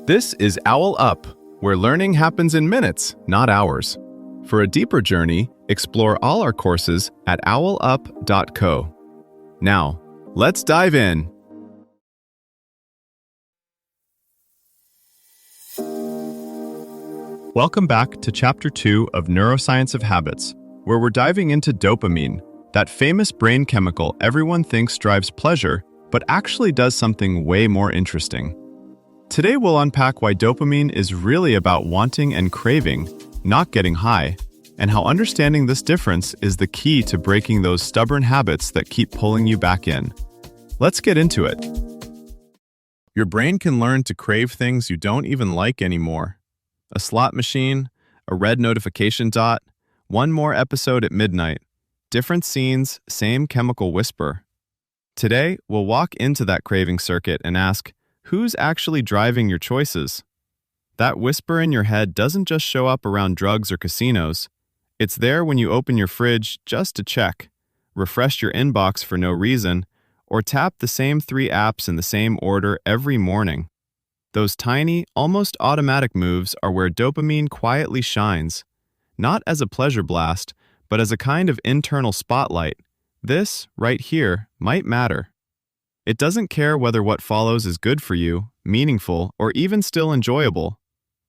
This is OwlUp, where learning happens in minutes, not hours. For a deeper journey, explore all our courses at owlup.co. Now, let's dive in. Welcome back to Chapter 2 of Neuroscience of Habits, where we're diving into dopamine, that famous brain chemical everyone thinks drives pleasure, but actually does something way more interesting. Today we'll unpack why dopamine is really about wanting and craving, not getting high, and how understanding this difference is the key to breaking those stubborn habits that keep pulling you back in. Let's get into it. Your brain can learn to crave things you don't even like anymore. A slot machine, a red notification dot, one more episode at midnight. Different scenes, same chemical whisper. Today, we'll walk into that craving circuit and ask, who's actually driving your choices? That whisper in your head doesn't just show up around drugs or casinos. It's there when you open your fridge just to check, refresh your inbox for no reason, or tap the same 3 apps in the same order every morning. Those tiny, almost automatic moves are where dopamine quietly shines, not as a pleasure blast, but as a kind of internal spotlight. This, right here, might matter. It doesn't care whether what follows is good for you, meaningful, or even still enjoyable.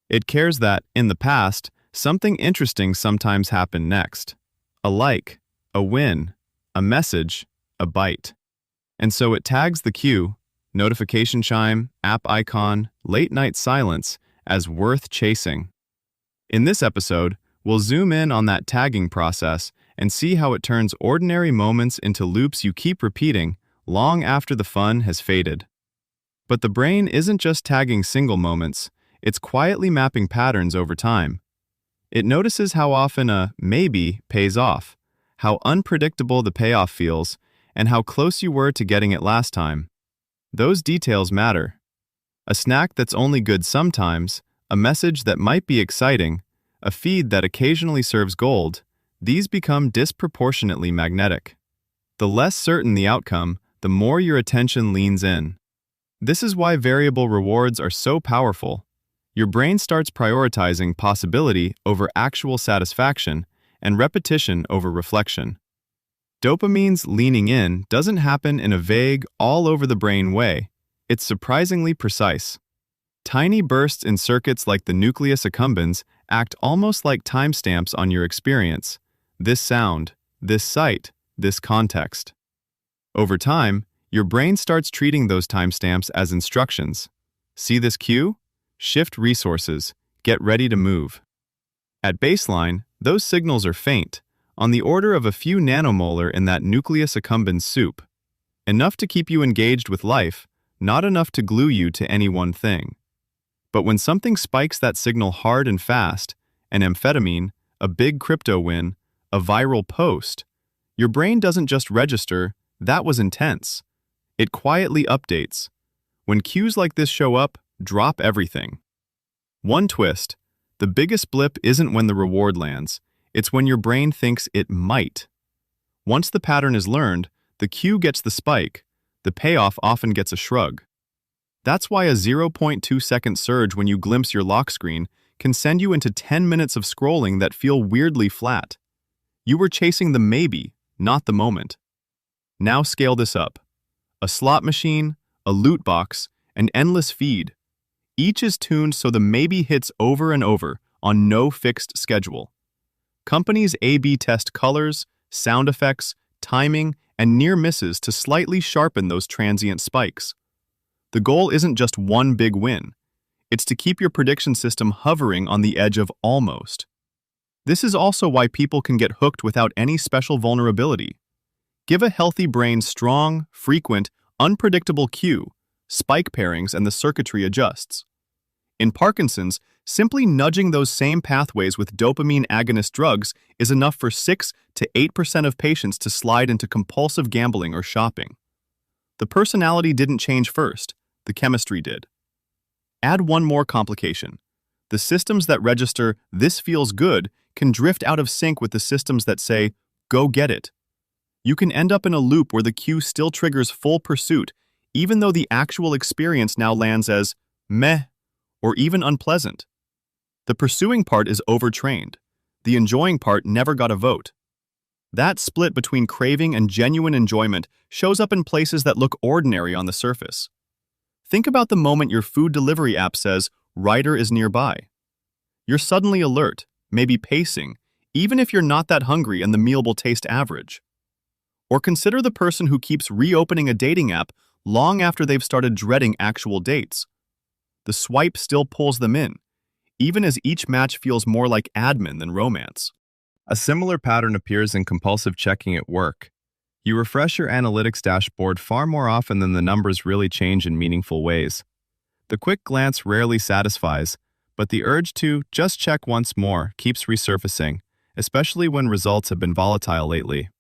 It cares that, in the past, something interesting sometimes happened next. A like, a win, a message, a bite. And so it tags the cue, notification chime, app icon, late-night silence, as worth chasing. In this episode, we'll zoom in on that tagging process and see how it turns ordinary moments into loops you keep repeating long after the fun has faded. But the brain isn't just tagging single moments, it's quietly mapping patterns over time. It notices how often a maybe pays off, how unpredictable the payoff feels, and how close you were to getting it last time. Those details matter. A snack that's only good sometimes, a message that might be exciting, a feed that occasionally serves gold, these become disproportionately magnetic. The less certain the outcome, the more your attention leans in. This is why variable rewards are so powerful. Your brain starts prioritizing possibility over actual satisfaction and repetition over reflection. Dopamine's leaning in doesn't happen in a vague, all-over-the-brain way. It's surprisingly precise. Tiny bursts in circuits like the nucleus accumbens act almost like timestamps on your experience. This sound, this sight, this context. Over time, your brain starts treating those timestamps as instructions. See this cue? Shift resources. Get ready to move. At baseline, those signals are faint, on the order of a few nanomolar in that nucleus accumbens soup. Enough to keep you engaged with life, not enough to glue you to any one thing. But when something spikes that signal hard and fast, an amphetamine, a big crypto win, a viral post, your brain doesn't just register, that was intense. It quietly updates. When cues like this show up, drop everything. One twist, the biggest blip isn't when the reward lands, it's when your brain thinks it might. Once the pattern is learned, the cue gets the spike, the payoff often gets a shrug. That's why a 0.2-second surge when you glimpse your lock screen can send you into 10 minutes of scrolling that feel weirdly flat. You were chasing the maybe, not the moment. Now scale this up. A slot machine, a loot box, an endless feed. Each is tuned so the maybe hits over and over on no fixed schedule. Companies A/B test colors, sound effects, timing, and near misses to slightly sharpen those transient spikes. The goal isn't just one big win. It's to keep your prediction system hovering on the edge of almost. This is also why people can get hooked without any special vulnerability. Give a healthy brain strong, frequent, unpredictable cue, spike pairings, and the circuitry adjusts. In Parkinson's, simply nudging those same pathways with dopamine agonist drugs is enough for 6 to 8% of patients to slide into compulsive gambling or shopping. The personality didn't change first, the chemistry did. Add one more complication. The systems that register "this feels good" can drift out of sync with the systems that say, "go get it." You can end up in a loop where the cue still triggers full pursuit, even though the actual experience now lands as meh or even unpleasant. The pursuing part is overtrained. The enjoying part never got a vote. That split between craving and genuine enjoyment shows up in places that look ordinary on the surface. Think about the moment your food delivery app says, "Rider is nearby." You're suddenly alert, maybe pacing, even if you're not that hungry and the meal will taste average. Or consider the person who keeps reopening a dating app long after they've started dreading actual dates. The swipe still pulls them in, even as each match feels more like admin than romance. A similar pattern appears in compulsive checking at work. You refresh your analytics dashboard far more often than the numbers really change in meaningful ways. The quick glance rarely satisfies, but the urge to just check once more keeps resurfacing, especially when results have been volatile lately.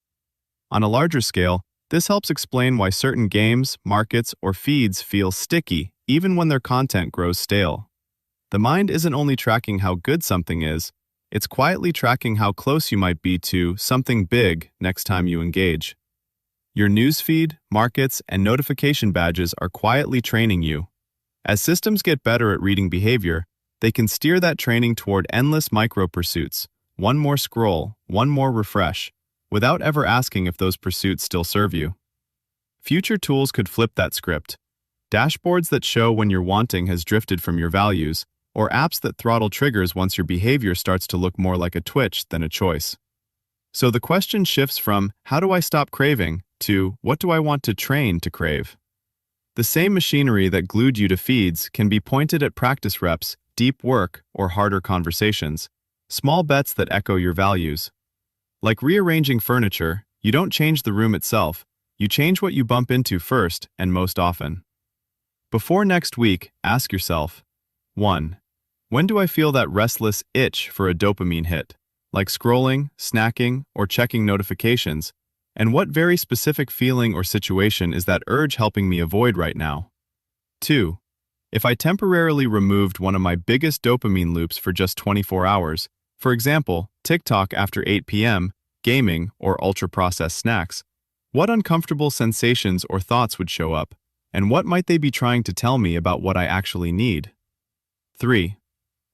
On a larger scale, this helps explain why certain games, markets, or feeds feel sticky even when their content grows stale. The mind isn't only tracking how good something is, it's quietly tracking how close you might be to something big next time you engage. Your newsfeed, markets, and notification badges are quietly training you. As systems get better at reading behavior, they can steer that training toward endless micro-pursuits, one more scroll, one more refresh, without ever asking if those pursuits still serve you. Future tools could flip that script. Dashboards that show when your wanting has drifted from your values, or apps that throttle triggers once your behavior starts to look more like a twitch than a choice. So the question shifts from, how do I stop craving, to, what do I want to train to crave? The same machinery that glued you to feeds can be pointed at practice reps, deep work, or harder conversations, small bets that echo your values. Like rearranging furniture, you don't change the room itself, you change what you bump into first and most often. Before next week, ask yourself, 1. When do I feel that restless itch for a dopamine hit, like scrolling, snacking, or checking notifications? And what very specific feeling or situation is that urge helping me avoid right now? 2. If I temporarily removed one of my biggest dopamine loops for just 24 hours, for example, TikTok after 8 p.m., gaming, or ultra-processed snacks, what uncomfortable sensations or thoughts would show up? And what might they be trying to tell me about what I actually need? 3.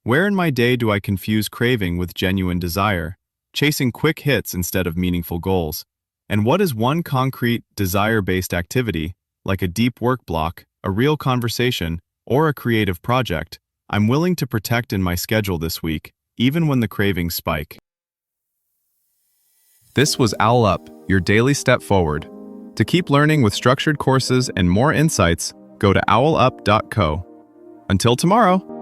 Where in my day do I confuse craving with genuine desire, chasing quick hits instead of meaningful goals? And what is one concrete, desire-based activity, like a deep work block, a real conversation, or a creative project, I'm willing to protect in my schedule this week, even when the cravings spike? This was OwlUp, your daily step forward. To keep learning with structured courses and more insights, go to owlup.co. Until tomorrow!